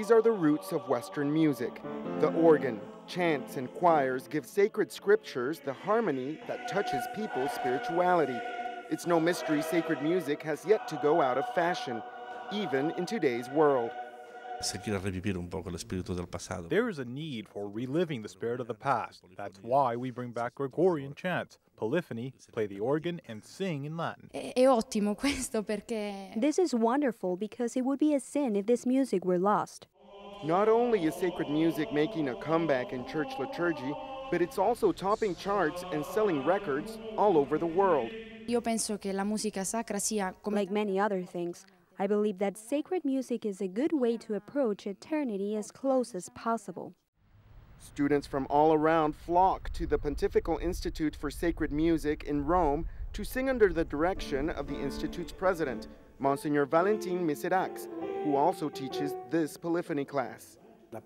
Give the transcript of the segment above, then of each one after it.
These are the roots of Western music. The organ, chants, and choirs give sacred scriptures the harmony that touches people's spirituality. It's no mystery sacred music has yet to go out of fashion, even in today's world. There is a need for reliving the spirit of the past. That's why we bring back Gregorian chants, Polyphony, play the organ, and sing in Latin. This is wonderful because it would be a sin if this music were lost. Not only is sacred music making a comeback in church liturgy, but it's also topping charts and selling records all over the world. Like many other things, I believe that sacred music is a good way to approach eternity as close as possible. Students from all around flock to the Pontifical Institute for Sacred Music in Rome to sing under the direction of the Institute's president, Monsignor Valentín Miserachs, who also teaches this polyphony class. The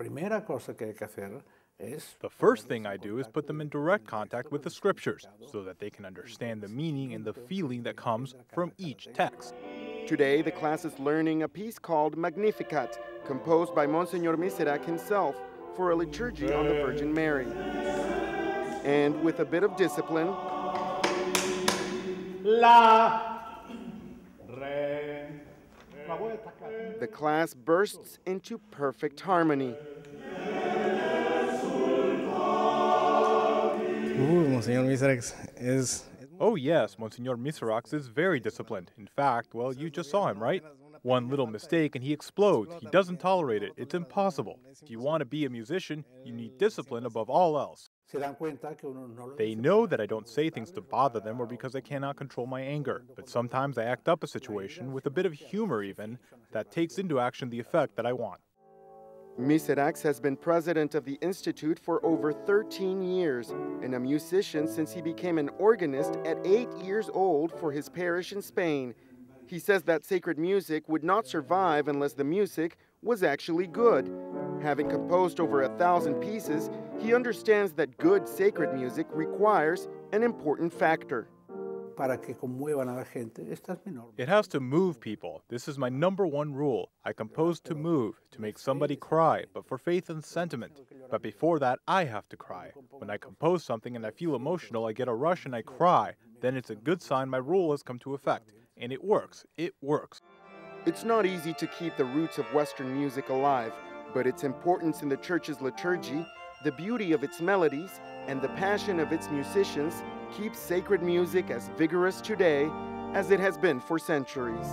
first thing I do is put them in direct contact with the scriptures so that they can understand the meaning and the feeling that comes from each text. Today, the class is learning a piece called Magnificat, composed by Monsignor Miserachs himself for a liturgy on the Virgin Mary. And with a bit of discipline, the class bursts into perfect harmony. Monsignor Miserachs is... Oh yes, Monsignor Miserachs is very disciplined. In fact, well, you just saw him, right? One little mistake and he explodes. He doesn't tolerate it. It's impossible. If you want to be a musician, you need discipline above all else. They know that I don't say things to bother them or because I cannot control my anger. But sometimes I act up a situation with a bit of humor even that takes into action the effect that I want. Miserachs has been president of the Institute for over 13 years and a musician since he became an organist at 8 years old for his parish in Spain. He says that sacred music would not survive unless the music was actually good. Having composed over 1,000 pieces, he understands that good sacred music requires an important factor. It has to move people. This is my #1 rule. I compose to move, to make somebody cry, but for faith and sentiment. But before that, I have to cry. When I compose something and I feel emotional, I get a rush and I cry. Then it's a good sign my rule has come to effect. And it works. It works. It's not easy to keep the roots of Western music alive, but its importance in the Church's liturgy, the beauty of its melodies, and the passion of its musicians keeps sacred music as vigorous today as it has been for centuries.